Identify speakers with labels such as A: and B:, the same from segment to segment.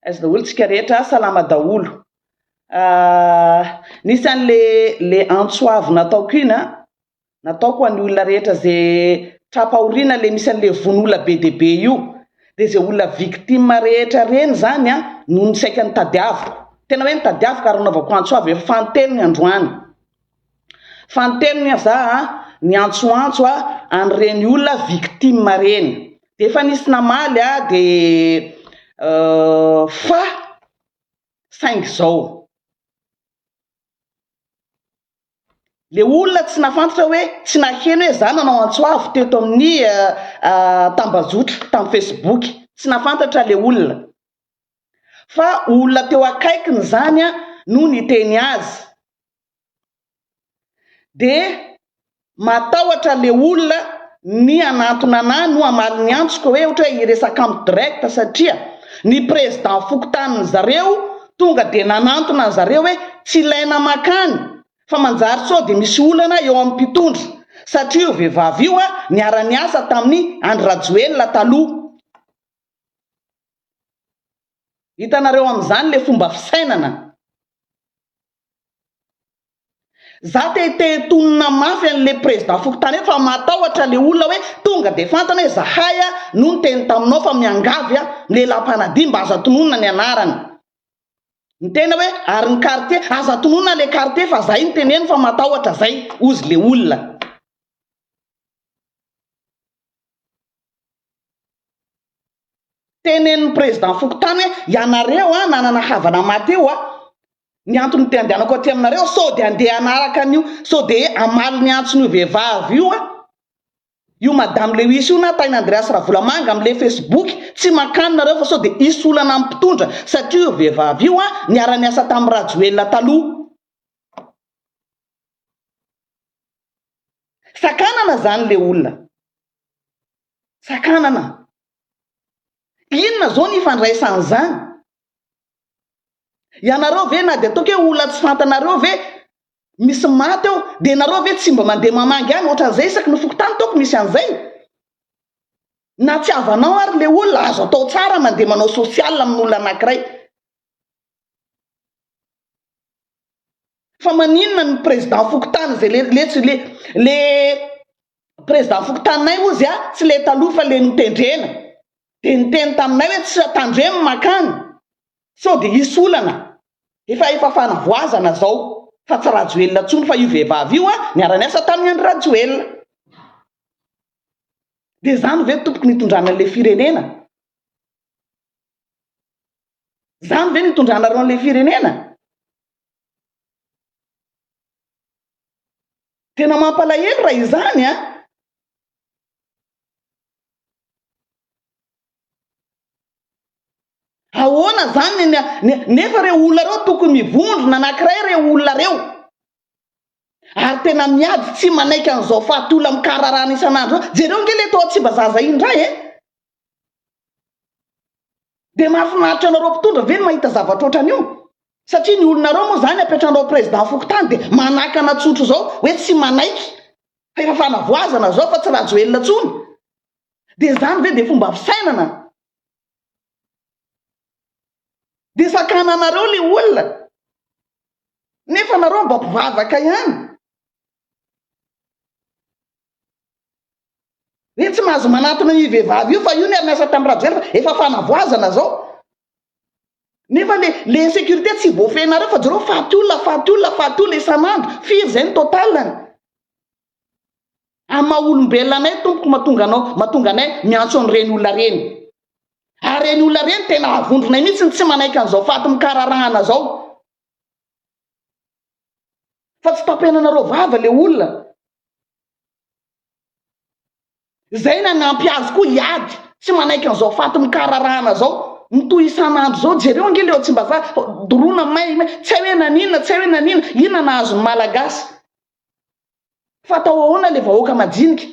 A: Aiza daholo tsika rehetra, salama daholo. Nisan'le antsoavy nataoko ina, nataoko ho an'ny olona rehetra zay trapahoriana le misy an'le von'olona be dia be io, dia zay olona victime rehetra reny zany no nisaika nitadiaviko. Tena hoe nitadiaviko ary naovako antsoavy efa fanontelo ny androany. Fanontelo ny za ny antsoantso an'ireny olona victime reny. Dia efa nisy namaly dia fa saingy zao le olona tsy nafantatra hoe tsy naheno hoe za nanao antsoavy teto amin'ny tambazotra tamin'ny Facebook, tsy nafantatra le olona fa olona teo akaikiny zany no niteny azy. Dia matahotra le olona ny anatona anahy no amaly ny antsoko hoe ohatra hoe hiresaka amin'ny direct, satria ny président fokotanin zareo tonga dia nanantona zareo hoe tsy ilaina makany fa manjary sao dia misy olana eo amin'ny mpitondra, satria io vehivavy io niara niasa tamin'ny Andry Rajoelina taloha. Hitanareo amin'izany le fomba fisainana. Za te tonina mafy an'le président fokotany fa matahotra le olona hoe tonga dia fantana hoe zahay no niteny taminao fa miangavy le lampanadihy mba aza tononona ny anarany. Nitena hoe ary ny quartier aza tononona le quartier fa zay niteneny fa matahotra zay ozy le olona. Tenen'ny président fokotany hoe ianareo nanana havana maty eo ny antony te andehanako aty aminareo sao dia andeha anaraka an'io, sao dia amaly ny antson'io vehivavy io madame Lewis io na Taina Andreas Ravolamanga amin'le Facebook, tsy makany nareo fa sao dia isy olana amin'ny mpitondra, satria io vehivavy io niara niasa tamin'ny Rajoelina taloha. Sakanana zany le olona, sakanana. Inona zao ny ifandraisan'izany? Ianareo ve na dia ataoko hoe olona tsy fantanareo ve misy maty eo dia nareo ve tsy mba mandeha mamangy any ohatran'izay isaky ny fokotany taoko misy an'izay? Na tsy havanao ary le olona azo atao tsara mandeha manao social amin'olona anankiray. Fa maninona ny président fokotany zay le président fokotaninay ozy tsy le taloha fa le nitendrena dia niteny taminay hoe tsy tandremo makany sao dia isy olana efa fanavoazana zao fa tsy Rajoelina tsony fa io vehivavy io niara-niasa tamin'ny Andry Rajoelina. Dia zany ve tompoky nitondrana an'le firenena? Zany ve nitondranareo an'le firenena? Tena mampalahelo raha izany ahoana zany nefa reo olona reo tokony mivondrona anankiray reo olona reo ary tena miady tsy manaiky an'izao fatolona mikararana isan'andro jereo nge le tao tsy bazaza indray dia mahafinaritra anareo mpitondra ve ny mahita zavatra ohatran'io, satria ny olonareo moa zany apetranao président fokotany dia manakana tsotro zao hoe tsy manaiky fa efa fanavoazana zao fa tsy Rajoelina tsony. Dia zany ve dia fomba fisainana? Dia sakananareo le olona nefa nareo mba mpivavaka ihany. Hoe tsy mahazo manatona ny vehivavy io fa io niara-niasa tamin'ny Rajoelina efa fanavoazana zao. Nefa le insécurité tsy voafehinareo fa jereo faty olona isan'andro. Firy zay ny totalany? Ama olombelona anay tompoko mahatonga anay miantso an'ireny olona reny. Ary reny olona reny tena avondronay mihitsy tsy manaiky an'izao faty mikararahana zao. Fa tsy tapenanareo vava le olona. Zay nanampy azy koa hiady tsy manaiky an'izao faty mikararahana zao. Mitohy isan'andro zao jereo nge leo tsy mba za dorona may tsy hoe nanina inona nahazo ny malagasy. Fa atao ahoana le vahoaka majinika?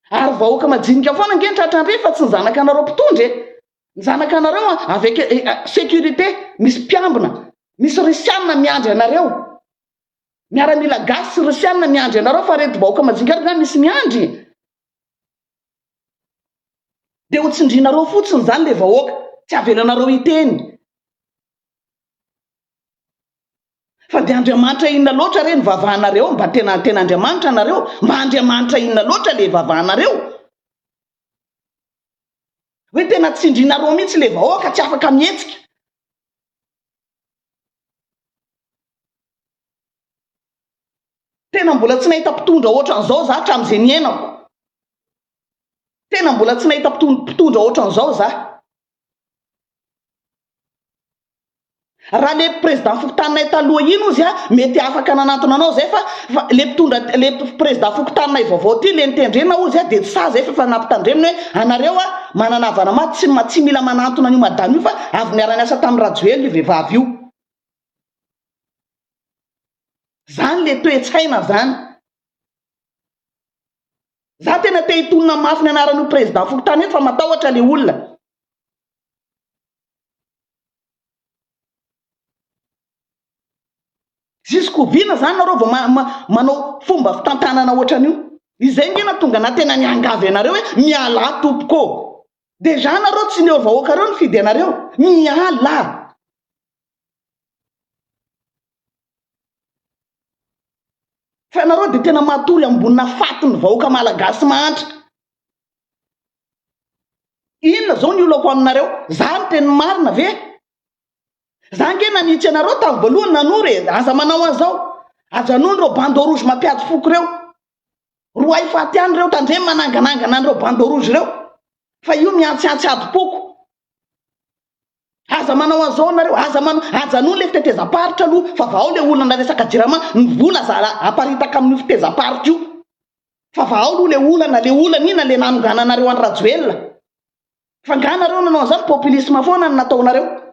A: Ary vahoaka majinika foana nge tratrandre fa tsy ny zanaka anareo mpitondra ny zanaka anareo avec sécurité, misy mpiambina, misy risianina miandry anareo, miaramila gasy sy risianina miandry anareo fa rety vahoaka majinika ary misy miandry. Dia ho tsindrinareo fotsiny zany le vahoaka tsy avelanareo iteny fa de Andriamanitra inona loatra re ny vavahanareo mba tena Andriamanitra nareo mba Andriamanitra inona loatra le vavahanareo hoe tena tsindrinareo mihitsy le vahoaka tsy afaka mihetsika tena mbola tsy nahita mpitondra ohatran'izao za hatramin'izay niainako tena mbola tsy nahita mpitondra ohatran'izao za raha le président fokotaninay taloha iny ozy mety afaka nanantona anao zay fa le président fokotaninay vaovao ty le nitendrena ozy de tsy sa zay fa nampitandreminy hoe anareo manana havana ma tsy mila manantona an'io madamo io fa avy niara-niasa tamin'ny Rajoelina io vehivavy io zany le toe-tsaina zany za tena te hitonona mafy ny anaran'io président fokotany fa matahotra le olona jusqu'au vina zany nareo vao manao fomba fitantanana ohatran'io izay ngena tonga na tena niangavy anareo hoe miala tompoko deja nareo tsy leo vahoaka reo ny fidy anareo miala fa nareo de tena matory ambonina fatiny vahoaka malagasy mahantra inona zao ny olako aminareo za ny teny marina ve za ngena nitsy anareo tamin'ny voalohany nanory aza manao an'izao aza nono reo bando rouge mampiady foko reo roa ay faty any reo tandremy mananganangana an'ireo bando rouge reo fa io miantsiantsy adi-poko aza manao an'izao nareo aja nono le fitetezam-paritra aloha fa vao le olona naresaka jirama ny vola za aparitaka amin'ny fitezam-paritra io fa vao aloha le olana ina le nanongananareo any Rajoelina fa nganareo nanao an'izany populisme foana ny nataonareo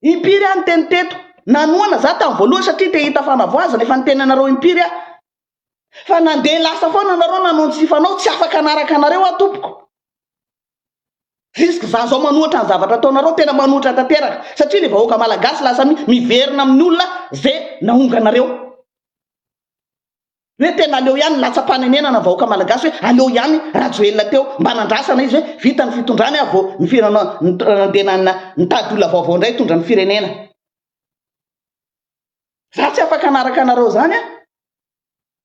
A: impiry any teny teto nanoana za tamin'ny voalohany satria te hita fanavoazana efa niteny anareo impiry fa nandeha lasa foana nareo nanontsifanao tsy afaka anaraka anareo atompoko jusque za zao manohatra ny zavatra ataonareo tena manohatra tanteraka satria le vahoaka malagasy lasa miverina amin'ny olona zay nahonganareo hoe tena aleo ihany latsa-panenenana vahoaka malagasy hoe aleo ihany Rajoelina teo mba nandrasana izy hoe vita ny fitondrany avo ndenana nitady olona vaovao indray tondra ny firenena za tsy afaka anaraka anareo zany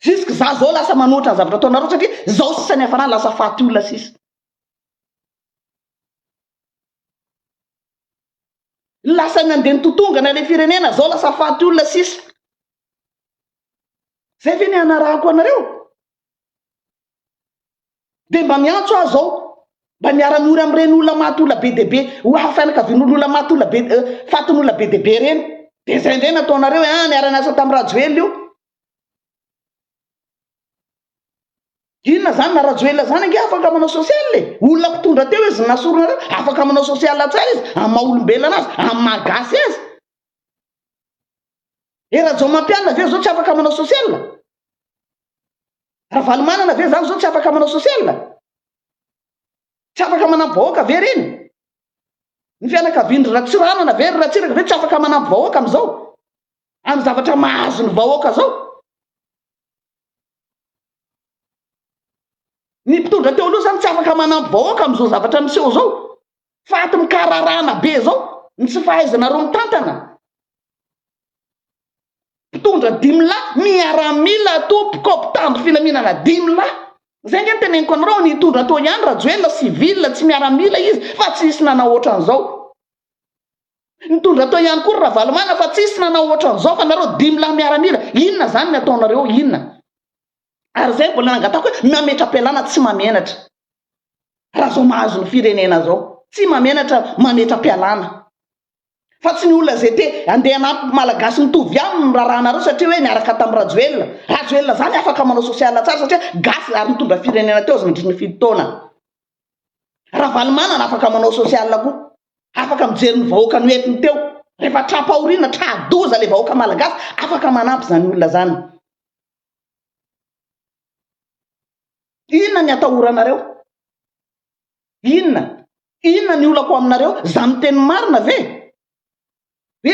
A: jusque za zao lasa manohatra ny zavatra ataonareo satria zao sisany hafanany lasa faty olona sisa lasa nandeha nitotongana le firenena zao lasa faty olona sisa zay ve ny anarako anareo de mba miantso aho zao mba miara-miory amin'ireny olona maty olona be deaibe ho afanakavin'olona maty olona be fatin'olona be deaibe reny de zay ndray nataonareo niara-niasa tamin'ny Rajoelina io inona zany na Rajoelina zany ange afaka manao sosialy le olona mpitondra teo izy nasoronareo afaka manao sosialy tsara izy amin'ny maha-olombelona azy amin'ny mahagasy azy Rajo mampianina ve zao tsy afaka manao sosialy raha valomanana ve zany zao tsy afaka manao sosialy tsy afaka manampy vahoaka ve reny ny fianakaviany Ratsiranana ve Ratsiraka ve tsy afaka manampy vahoaka am'izao amin'ny zavatra mahazo ny vahoaka zao ny mpitondra teo aloha zany tsy afaka manampy vahoaka am'izao zavatra miseho zao faty mikararana be zao ny tsy fahaizanareo mitantana mpitondra 10 lahy miaramila tompoko mpitandro filaminana 10 lahy zay nge teneniko anareo ny hitondra tao ihany Rajoelina civil tsy miaramila izy fa tsy isy nanao ohatran'izao nitondra tao ihany koa Ravalomana fa tsy isy nanao ohatran'izao fa nareo 10 lahy miaramila inona zany ny ataonareo inona ary zay mbola nangatako hoe mametra-pialana tsy mamenatra raha zao mahazo ny firenena zao tsy mamenatra mametra-pialana fa tsy ny olona zay te andeha anampy malagasy mitovy aminy raranareo satria hoe niaraka tamin'ny Rajoelina zany afaka manao sosialy tsara satria gasy ary nitondra firenena teo azy mandriny 7 taona Ravalomana afaka manao sosialy koa afaka mijery ny vahoaka ny entiny teo rehefa trapaorina tradoza le vahoaka malagasy afaka manampy zany olona zany inona ny atahoranareo inona ny olako aminareo za miteny marina ve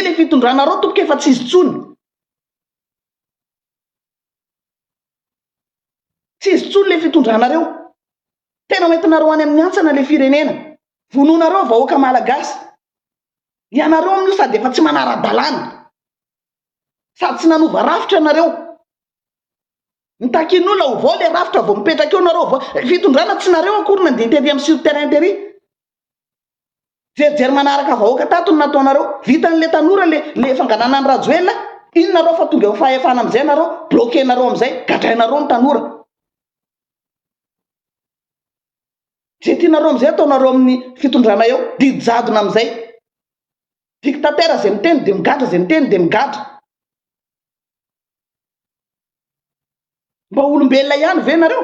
A: le fitondranareo tompoka efa tsy izy tsony le fitondranareo tena hoentinareo any amin'ny antsana le firenena vononareo vahoaka malagasy ianareo amin'io sady efa tsy manara-dalàna sady tsy nanova rafitra nareo nitakin'olona ho vao le rafitra vao mipetraka eo nareo vao fitondrana tsy nareo akory nandeha tery amin'ny sur terrain tery jerijery manaraka vahoaka tato no nataonareo vitan'le tanora le fanganana ny rajoela iny nareo fa tonga fahefana am'izay nareo bloquenareo am'izay gadrainareo ny tanora zay tianareo am'izay ataonareo amin'ny fitondrana eo didijadona am'izay dictateur zay miteny de migadra zay miteny de migadra mba olombelona ihany ve nareo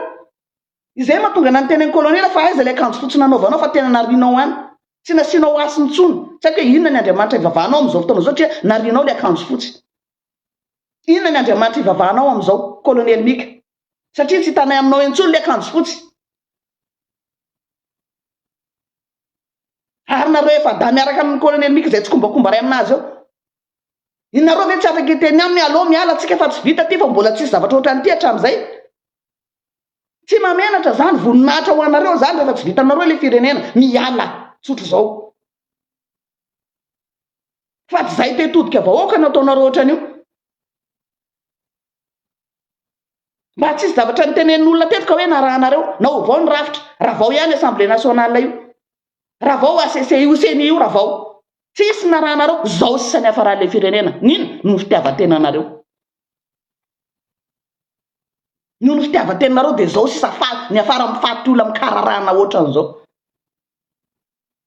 A: izay mahatonga nanyteny any kolonela fa aiza le akanjo fotsy nanaovanao fa tena narinao any tsy nasianao asiny tsony tsy haiko hoe inona ny andriamanitra ivavahanao am'izao fotoana zao tria narinao le akanjo fotsy inona ny andriamanitra ivavahanao am'izao kolonely mika satria tsy hitanay aminao entsony le akanjo fotsy ary nareo efa da miaraka amin'ny kolonely mika zay tsy kombakomba ray aminazy eo inareo ve tsy afaka iteny aminy aloha miala tsika efa tsy vita ty fa mbola tsisy zavatra oatra nyty hatramin'izay tsy mamenatra zany voninahitra ho anareo zany rehefa tsy vitanareo le firenena miala tsotro zao fa tsy zay tetodika vahoaka nataonareo ohatran'io mba tsisy zavatra nitenenin'olona tetika hoe narahanareo na ho vao ny rafitra raha vao ihany assemblée nationale io raha vao ACCI CNI io raha vao tsisy narahanareo zao sisany hafaran'le firenena nino no fitiavantenanareo no fitiavantenanareo de zao sisa ny afara mifaty olona mikararana ohatran'izao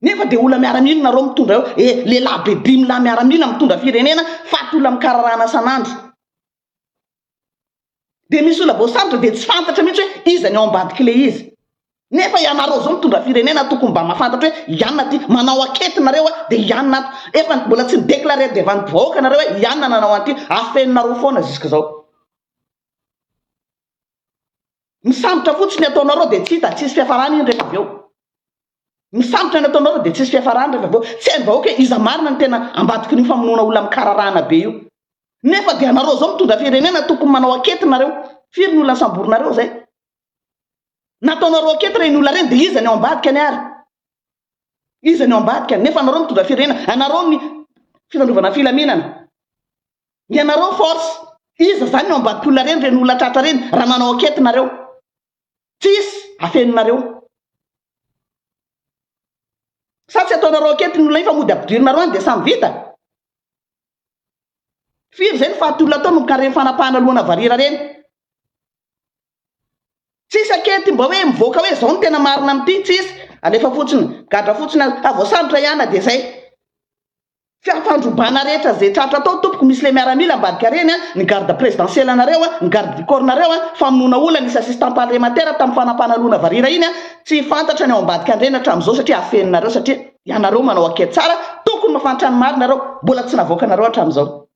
A: nefa de olona miaramila nareo mitondra eo lehilahy be dimy lahy miaramila mitondra firenena faty olona mikararana sanandro de misy olona voasambotra de tsy fantatra mihitsy hoe iza ny ao ambadiky le izy nefa ianareo zao mitondra firenena tokony mba mahafantatra hoe ianona ty manao akety nareo de ianona ato efa mbola tsy midéclaré devant vahoaka nareo hoe ianona nanao an'ity afeninareo foana ziska zao misambotra fotsiny ataonareo de tsy hita tsisy fiafarany iny rehefa avy eo misambotra ny ataonareo de tsisy fiafarany rehefa avy eo tsy hainy vahoaka hoe iza marina ny tena ambadiky ny famonoana olona mikararana be io nefa de anareo zao mitondra firenena tokony manao akety nareo firy ny olona samborinareo zay nataonareo akety reny olona reny de iza ny ao ambadika any ary iza ny ao ambadika nefa anareo mitondra firenena anareo ny fitandrovana filaminana ianareo force iza zany ny ao ambadiky olona reny reny olona tratra reny raha manao akety nareo tsisy afeninareo sa tsy ataonareo akety ny olona iny fa mody ampidirinareo any de samy vita firy zay ny faty olona atao no mikareny fanapahana lohana varira reny tsisy akety mba hoe mivoaka hoe zao ny tena marina am'ty tsisy alefa fotsiny gadra fotsiny avoasambotra ihana de zay fiafandrobana rehetra zay tratra atao tompoko misy le miaramila ambadika reny ny garde présidentielle anareo ny garde du corps nareo famonoana olona nisy assistant parlementaire tamin'ny fanapahana lohana varira iny tsy fantatra ny ao ambadika andreny hatramin'izao satria afeninareo satria ianareo manao akety tsara tokony mafantatra ny marinareo mbola tsy navoaka nareo hatramin'izao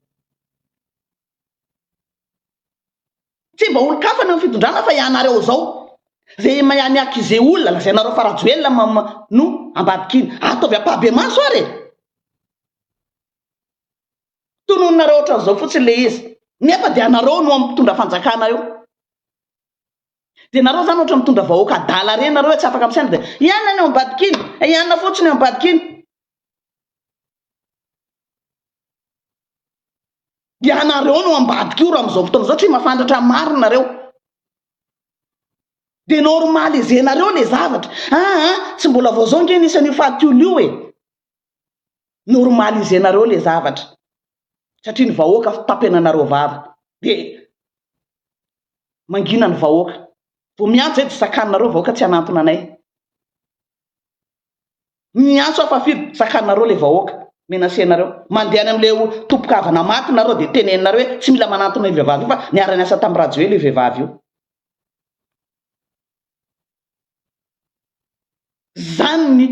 A: tsy mba olo kafa ny fitondrana fa ianareo zao zay miakize olona lazainareo farajoelona no ambadiky iny ataovy ampabe maso ary tonononareo ohatran'izao fotsiny le izy nefa de anareo no mitondra fanjakana eo de nareo zany ohatra mitondra vahoaka adala reny nareo hoe tsy afaka amsaina de ianona ny ao ambadiky iny ianona fotsiny ao ambadiky iny ianareo no ambadiky io raha am'izao fotoana zao tsy mahafantatra marina nareo de normalizenareo le zavatra tsy mbola vao zao nge nisan'io faty olo io e normalizenareo le zavatra satria ny vahoaka tapenanareo vava de mangina ny vahoaka vo miantso zay dy sakanareo vahoaka tsy anantona anay miantso afafiry sakanareo le vahoaka menasenareo mandeha am'le tompokavana maty nareo de teneninareo hoe tsy mila manantona io vehivavy io fa niara-ny asa tamin'ny rajoely io vehivavy io zany ny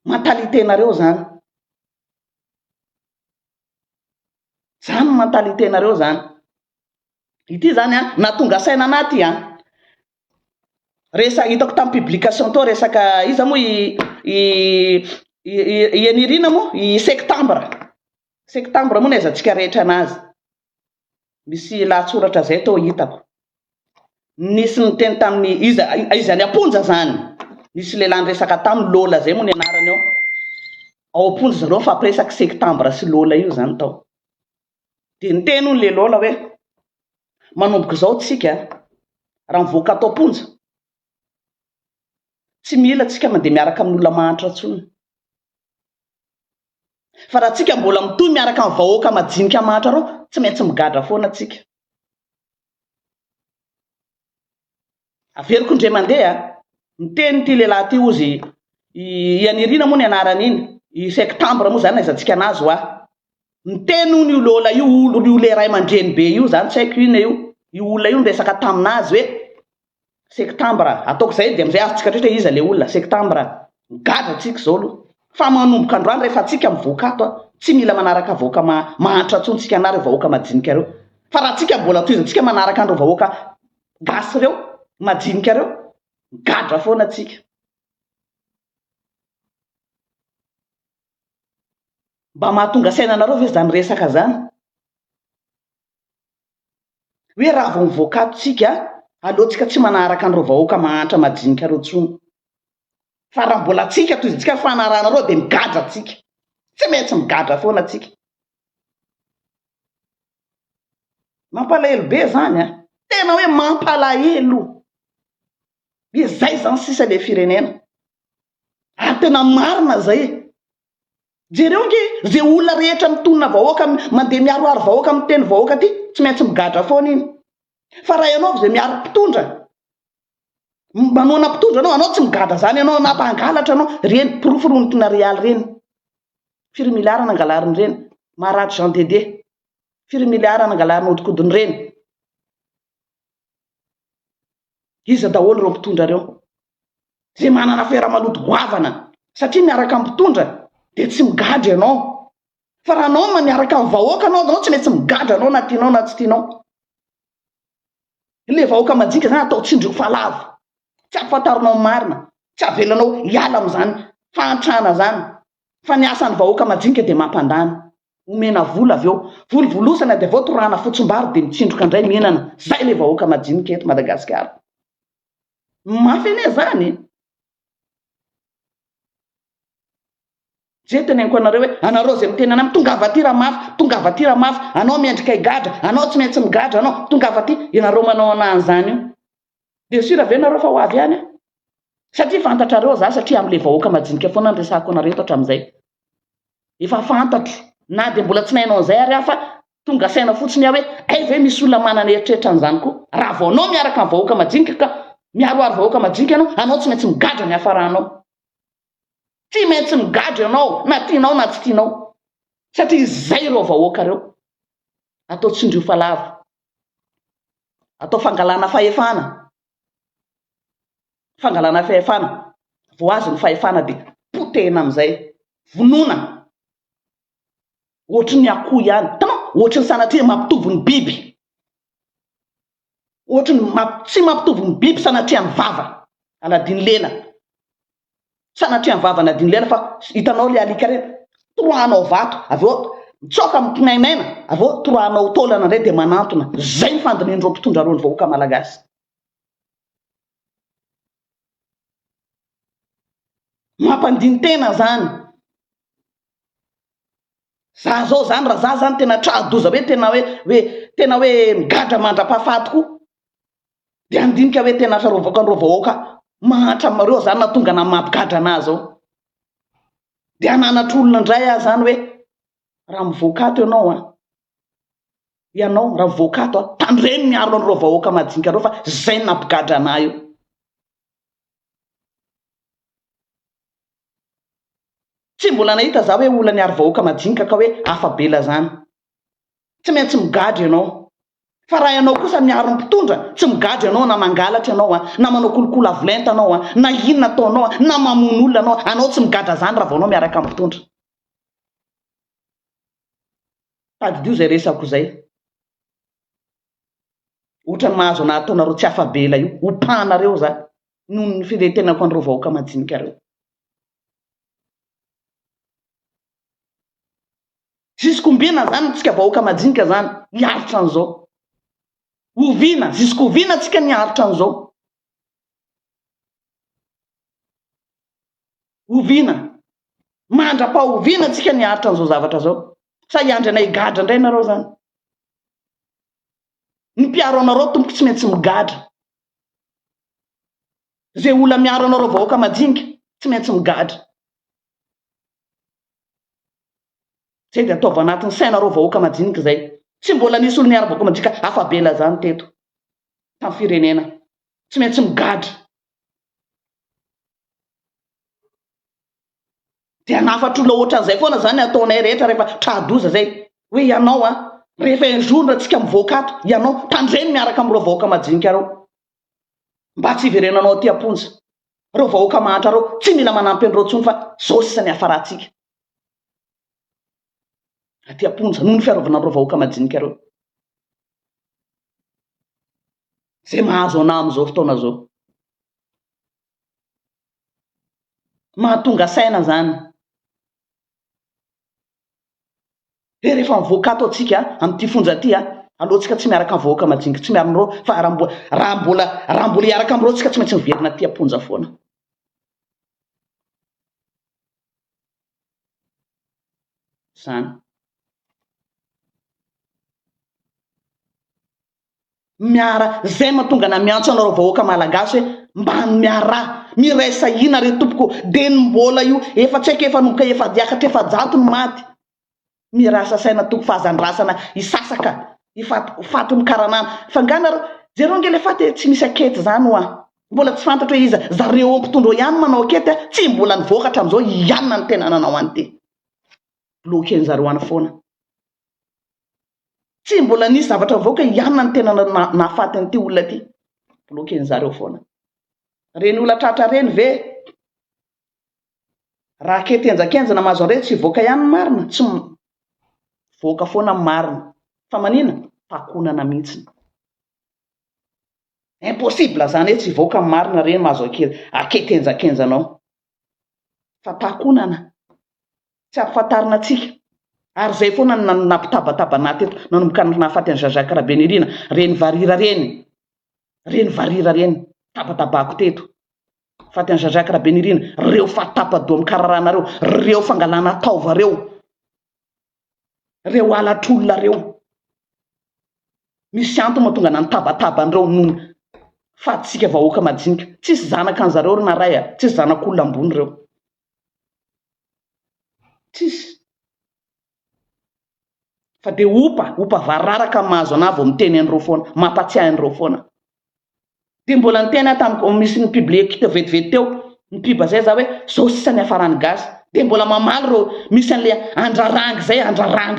A: mentalitenareo zany zany mentalitenareo zany ity zany natonga saina anaty resa hitako tamin'ny publication to resaka iza moa ianirina moa i septembre moa naizantsika rehetra anazy misy lahatsoratra zay tao hitako nisy ny teny tamin'ny iza ny amponja zany nisy lehilahy resaka tamin'ny lola zay moa ny anarany eo ao amponjy zareo fampiresaky septambra sy lola io zany tao. De niteny hono le lola hoe manomboka zao tsika raha mivoaka atao amponja tsy mila tsika mandeha miaraka amin'olona mahantra ntsony, fa raha tsika mbola mitohy miaraka amin'ny vahoaka majinika mahantra reo tsy maintsy migadra foana tsika. Averiko indray mandeha niteny ty lehilahy ty ozy ianirina moa ny anarany iny septambra moa zany aizatsika anazy ho niteny hono io lola io olo io le ray aman-dreny be io zany tsy haiko ina io olona io resaka taminazy hoe septambra ataoko zay de amizay azotsika rehetra iza le olona septambra gadra tsika zao aloha fa manomboka androany rehefa tsika mivoaka ato tsy mila manaraka vahoaka mahantra ntsony tsika anary vahoaka majinika reo, fa raha tsika mbola toizatsika manaraka andro vahoaka gasy reo majinika reo gadra foana tsika. Mba mahatonga sainanareo ve zany resaka zany hoe raha vao mivoaka ato tsika aleotsika tsy manaraka andro vahoaka mahantra majinika reo ntsony, fa raha mbola tsika toizatsika fanaranareo de migadra tsika, tsy maintsy migadra foana tsika. Mampalahelo be zany tena hoe mampalahelo. Izay zany sisa le firenena ary tena marina zay. Jereo nge zay olona rehetra mitonona vahoaka mandeha miaroaro vahoaka miteny vahoaka ty tsy maintsy migadra foana iny, fa raha ianao zay miaro mpitondra manona mpitondra anao tsy migadra zany ianao nampangalatra anao reny piroforontona rialy reny, 4 miliara nangalariny reny Maharary Jean Dédé, 4 miliara nangalariny odikodiny reny. Iza daholo reo mpitondra reo zay manana fiara-maloto goavana satria miaraka mpitondra de tsy migadra ianao, fa raha anao miaraka amin'ny vahoaka anao tsy maintsy migadra anao na tianao na tsy tianao. Le vahoaka majinika zany atao tsindrioko falavo, tsy ampafantarinao marina, tsy avelanao hiala am'izany fahantrana zany, fa ny asan'ny vahoaka majinika de mampandany omena vola aveo volovolosana de avao torana fotsim-bary de mitsindroka indray menana. Zay le vahoaka majinika eto Madagasikara. Mafy ane zany. Zay teneniko anareo hoe anareo zay miteny anay tongava aty raha mafy, tongava aty raha mafy, anao miendrika higadra, anao tsy maintsy migadra, anao tongava aty, ianareo manao anany zany io. De sira ve nareo fa ho avy any satria fantatrareo za satria am'le vahoaka majinika foana nyresako anareo hatram'izay. Efa fantatro na de mbola tsy nainao an'izay ary fa tonga saina fotsiny hoe ay ve misy olona manana eritreritra an'izany koa. Raha vao anao miaraka amin'ny vahoaka majinika ka miaroaro vahoaka majinika anao tsy maintsy migadra ny hafaranao. Tsy maintsy migadra ianao na tianao na tsy tianao satria zay reo vahoaka reo atao tsindrio falavo, atao fangalana fahefana, vao azy ny fahefana de potehina am'izay vonona ohatry ny akoho ihany, tanao ohatry ny sanatria mampitovy ny biby, ohatry ny tsy mampitovy ny biby sanatria ny vava aladiny lela, sanatria ny vava aladiny lela, fa hitanao le alika reny toroanao vato aveo mitsoka mitinainaina aveo toroanao taolana indray de manantona. Zay ny fandinindreo mpitondra reo ny vahoaka malagasy. Mampandiny tena zany. Za zao zany raha za zany tena tradoza hoe tena hoe migadra mandra-pahafaty koa de andinika hoe tena sarovako andreo vahoaka mahantra amareo zany na tonga na mampigadra anazy ao. De ananatra olona indray aho zany hoe raha mivoaka ato ianao raha mivoaka ato tandreny miaro andreo vahoaka majinika reo fa zay nampigadra anay io. Tsy mbola nahita za hoe olona niaro vahoaka majinika ka hoe afabela zany. Tsy maintsy migadra ianao. Fa raha ianao kosa miaro mpitondra tsy migadra ianao na mangalatra ianao na manao kolokolo avolenta anao na inona ataonao na mamono olona anao tsy migadra zany raha vao anao miaraka mpitondra. Tadidio zay resako zay. Ohatrany mahazo ana ataonareo tsy afabela io, opanareo za noho ny firetenako andreo vahoaka majinika reo. Ziskombina zany tsika vahoaka majinika zany niaritra an'izao. Oviana, ziskoviana tsika niaritra an'izao. Oviana. mandra-pahoviana antsika niaritra an'izao zavatra zao sa iandry anay gadra indray nareo zany ny mpiaro anareo tomboky tsy maintsy migadra zay olona miaro anareo vahoaka majinika tsy maintsy migadra zay dia ataova anatin'ny sainareo vahoaka majinika zay tsy mbola nisy olo niara vahoaka majinika afabela zany teto tamin'ny firenena tsy maintsy migadra dia nafatra olona ohatran'izay foana zany ataonay rehetra rehefa tradoza zay hoe ianao rehefa injour tsika mivoaka ato ianao tandreny miaraka amin'ireo vahoaka majinika reo mba tsy iverenanao aty amponja reo vahoaka mahatra reo tsy mila manampy an'ireo tsony fa zao sisany hafaratsika aty amponja noho ny fiarovana an'ireo vahoaka majinika reo zay mahazo ana amin'izao fotoana zao mahatonga saina zany de rehefa mivoaka ato atsika amin'ity fonja ty alohantsika tsy miaraka amin'ny vahoaka majinika tsy miaro amin'ireo fa raha mbola hiaraka amin'ireo tsika tsy maintsy miverina aty amponja foana zany miara zay mahatonga na miantso anareo vahoaka malagasy hoe mba miara miraisahina re tompoko de ny mbola io efa tsy haiko efa nomboka efa diakatra efa jato ny maty mirasa saina toko fahazandrasana isasaka ifaty mikaranana fa nganareo jereo ngely faty tsy misy akety zany hoa mbola tsy fantatra hoe iza zareo ampitondro ihany manao akety tsy mbola nivoaka hatramin'izao ianina ny tena nanao an'ity bloke an'zareo any foana tsy mbola nisy zavatra voaka ianina ny tena nahafaty an'ity olona ty bloke an'zareo foana reny olona tratra reny ve raha akety enjakenjana mahazo an'ireny tsy voaka ihany marina tsy voaka foana marina fa manina takonana mihitsy impossible zany hoe tsy voaka marina reny mahazo akety enjakenjanao fa takonana tsy ampifantarina atsika ary zay foana nampitabataba teto nanomboka nahafaty any Jacques Rabenirina reny varira reny tabatabako teto faty any Jacques Rabenirina reo fatapado amin'ny kararana reo fangalana taova reo alatr'olona reo misy antony mahatonga na nitabatabandreo noho fatsika vahoaka majinika tsisy zanaka an'zareo ry naray tsisy zanak'olona ambony reo tsisy fa de opa vararaka mahazo ana vao miteny an'ireo foana mampatsiahy an'ireo foana de mbola niteny tamin'ny misy ny public vetivety teo ny piba zay za hoe zao sisany hafarany gasy de mbola mamaly reo misy an'le andrarangy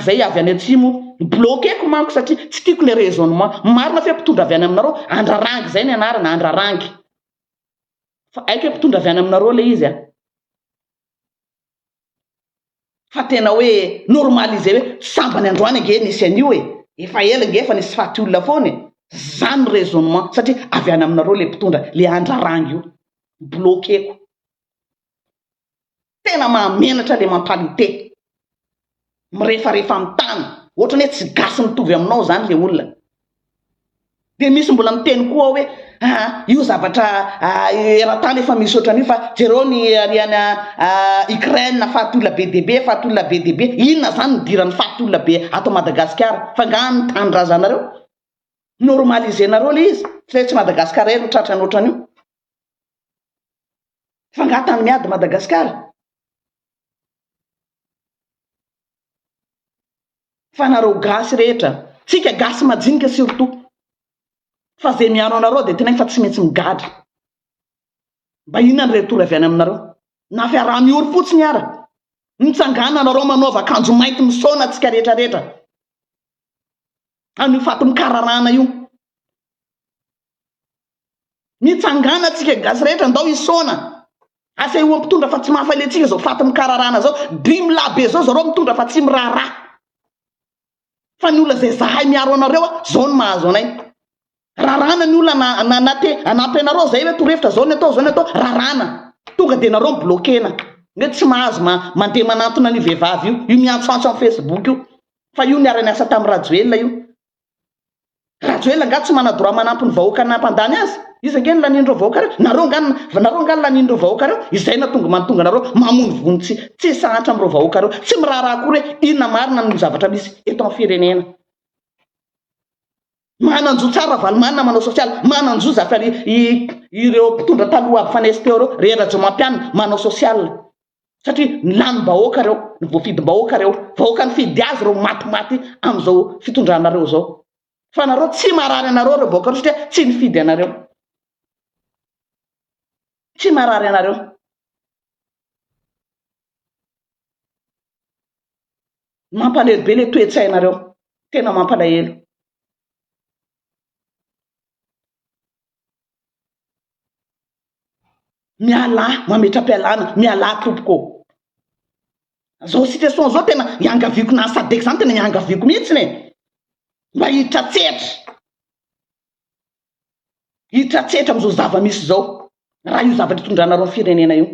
A: zay avy any atsimo bloqueko manko satria tsy tiako le raisonnement marina fe mpitondra avy any aminareo andrarangy zay ny anarana andrarangy fa aiko hoe mpitondra avy any aminareo le izy fa tena hoe normalize hoe sambany androany ange nisy an'io efa ela nge efa nisy faty olona foana zany raisonnement satria avy any aminareo le mpitondra le andrarangy io bloqueko tena mahamenatra le mentalité mirefarefa amin'ny tany ohatrany hoe tsy gasy mitovy aminao zany le olona de misy mbola miteny koa hoe io zavatra eran-tany efa misy ohatran'io fa jereo ny ariana Ukraine faty olona be deaibe inona zany nidiran'ny faty olona be ato Madagasikara fa ngany tandrazanareo normalisenareo le izy tsy Madagasikara ery mitratra ny ohatran'io fa ngatany miady Madagasikara fa nareo gasy rehetra tsika gasy majinika surtout fa zay miaro anareo de tena fa tsy maintsy migadra mba inona ny retory avy any aminareo na fiaraha miory fotsiny ara mitsangana anareo manaova akanjo mainty misaona atsika rehetrarehetra an'io faty mikararana io mitsangana atsika gasy rehetra ndao isaona asa io ampitondra fa tsy mahafaly atsika zao faty mikararana zao dimy labe zao zareo mitondra fa tsy miraharaha fa ny olona zay zahay miaro anareo zao ny mahazo anay rarana ny olona anampy anareo zay hoe torefitra zao ny atao rarana tonga de nareo miblokena nge tsy mahazo mandeha manantona ny vehivavy io miantsoantso amin'ny Facebook io fa io niara-ny asa tamin'ny Rajoelina io Rajoelina nga tsy manadroit manampy ny vahoaka nampandany azy izy angeny lanindro vahoaka reo nareo ngany lanindro vahoaka reo izay na tonga mantonga nareo mamony vonitsy tsy sahatra am'ireo vahoaka reo tsy miraharaha kory hoe inona marina ny zavatra misy eto amin'ny firenena mananjo tsara valomana manao sosialy mananjo zafa ireo mpitondra taloha aby fanesy teo reo rerajo mampianina manao sosialy satria lany-bahoaka reo ny voafidim-bahoaka reo vahoaka ny fidy azy reo matimaty am'izao fitondranareo zao fa nareo tsy marary anareo reo vahoaka reo satria tsy nifidy anareo tsy marary anareo mampalahelo be le toe-tsainareo tena mampalahelo miala mametra-pialana miala tompoko zao situation zao tena iangaviko na sadeky zany tena iangaviko mihitsy mba hitratsetra am'izao zava-misy zao raha io zavatra hitondranareo ny firenena io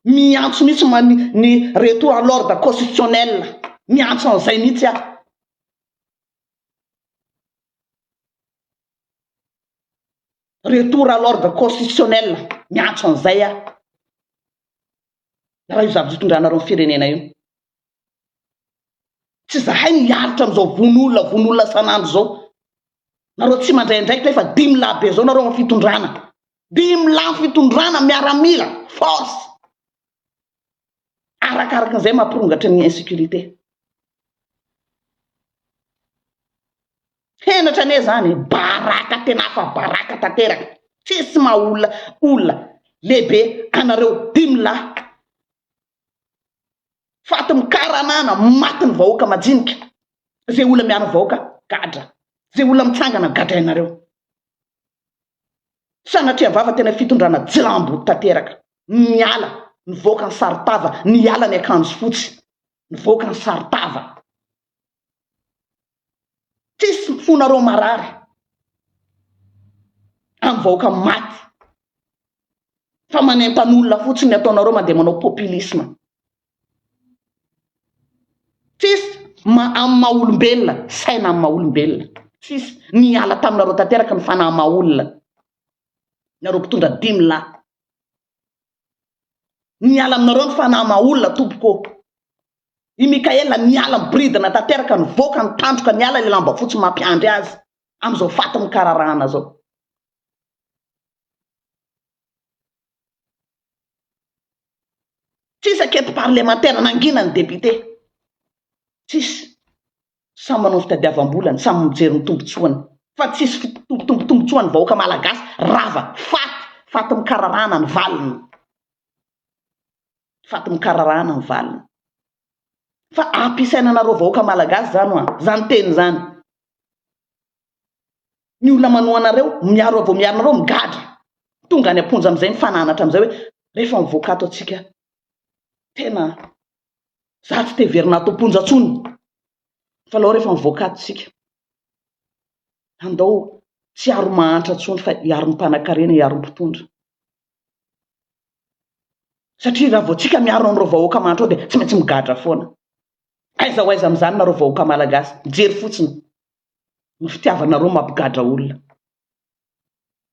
A: miantso mihitsy ny retour à l'ordre constitutionnel miantso an'izay mihitsy retour à l'ordre constitutionnel miantso an'izay raha io zavatra hitondranareo ny firenena io tsy zahay niaritra am'izao vonolona sanandro zao nareo tsy mandraindraiky nefa 10 lahy be zao nareo amin'ny fitondrana 10 lahy fitondrana miaramila force arakarakan'izay mampirongatra ny insécurité henatra ane zany baraka tena fa baraka tanteraka tsisy olona lehibe anareo 10 lahy faty mikaranana maty ny vahoaka majinika zay olona miara vahoaka gadra zay olona mitsangana gadra ianareo sanatria vava tena fitondrana jirambo tanteraka miala ny vahoaka ny saritava niala ny akanjo fotsy ny vahoaka ny saritava tsisy fonareo marary amin'ny vahoaka maty fa manentan'olona fotsiny ataonareo mandeha manao populisme tsisy amin'ny maha-olombelona saina amin'ny maha-olombelona tsisy niala taminareo tanteraka ny fanahy maha-olona nareo mpitondra 10 lahy niala aminareo ny fanahy maha-olona tompoko i Mikaela niala mibridina tanteraka ny voaka ny tandroka niala le lamba fotsy mampiandry azy am'izao faty mikararahana zao tsisy ankety parlementaire nangina ny député tsisy samy manao fitadiavam-bolany samy mijery ny tombotsoany fa tsisy tombotsoany vahoaka malagasy rava faty mikararahana ny valiny faty mikararahana ny valiny fa ampisaina nareo vahoaka malagasy zany teny zany ny olona manoa anareo miaro avao miaronareo migadra tonga ny amponja am'izay mifananatra am'izay hoe rehefa mivoaka ato atsika tena za tsy teverina ato amponja tsony fa lao rehefa mivoaka ato tsika andao tsy aro mahantra tsony fa iaro ny mpanakarena iaro ny mpitondra satria raha vao tsika miaro an'ireo vahoaka mahantra ao dia tsy maintsy migadra foana aiza ho aiza amin'izany nareo vahoaka malagasy mijery fotsiny ny fitiavanareo mampigadra olona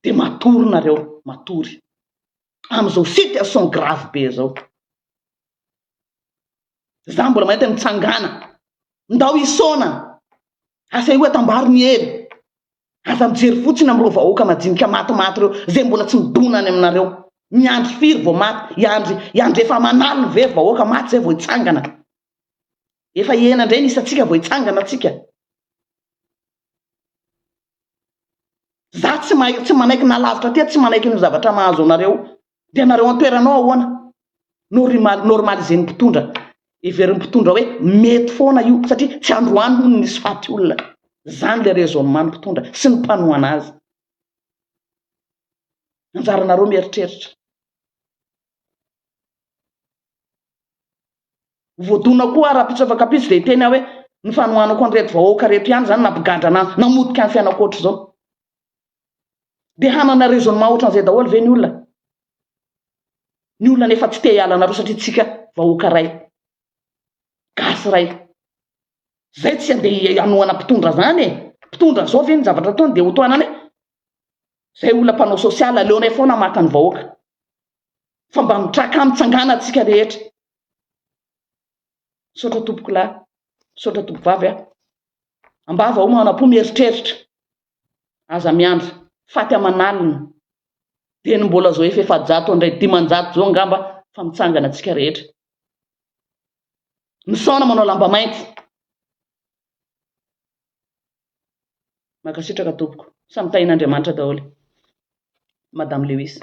A: dia matory nareo matory am'izao situation grave be zao za mbola mahita mitsangana ndao isona asa io atambaro ny hery aza mijery fotsiny am'ireo vahoaka majinika matimaty reo zay mbola tsy midonany aminareo miandry firy vao maty iandry efa manalo ny ve vahoaka maty zay vao itsangana efa ena indray nisy atsika vao itsangana atsika za tsy manaiky nalavitra ty tsy manaiky ny zavatra mahazo anareo dia nareo antoeranao ahoana normalize ny mpitondra everiny mpitondra hoe mety foana io satria tsy androany hono nisy faty olona zany le raisonnement ny mpitondra sy ny mpanoana azy anjaranareo mieritreritra voadona koa raha-pitsofakapisy dia teny hoe ny fanohanako an'ireto vahoaka reto ihany zany nampigadra namodika ny fiainakotry zao dia hanana raisonnement ohatran'izay daholo ve ny olona nefa tsy te hialanareo satria tsika vahoaka ray gasy ray zay tsy andeha hanohana mpitondra zany mpitondra zao ve ny zavatra ataony dia ho toanany zay olona mpanao sosialy aleonay foana maka ny vahoaka fa mba mitraka mitsangana antsika rehetra. Misaotra tompoko lahy, misaotra tompoko vavy ambava ao manam-po mieritreritra aza miandra faty aman'alina dia ny mbola zao efa 700 indray 500 zao angamba fa mitsangana antsika rehetra. Misaona manao lamba mainty. Makasitraka tompoko, samy tahin'Andriamanitra daholo. Madame Lewis.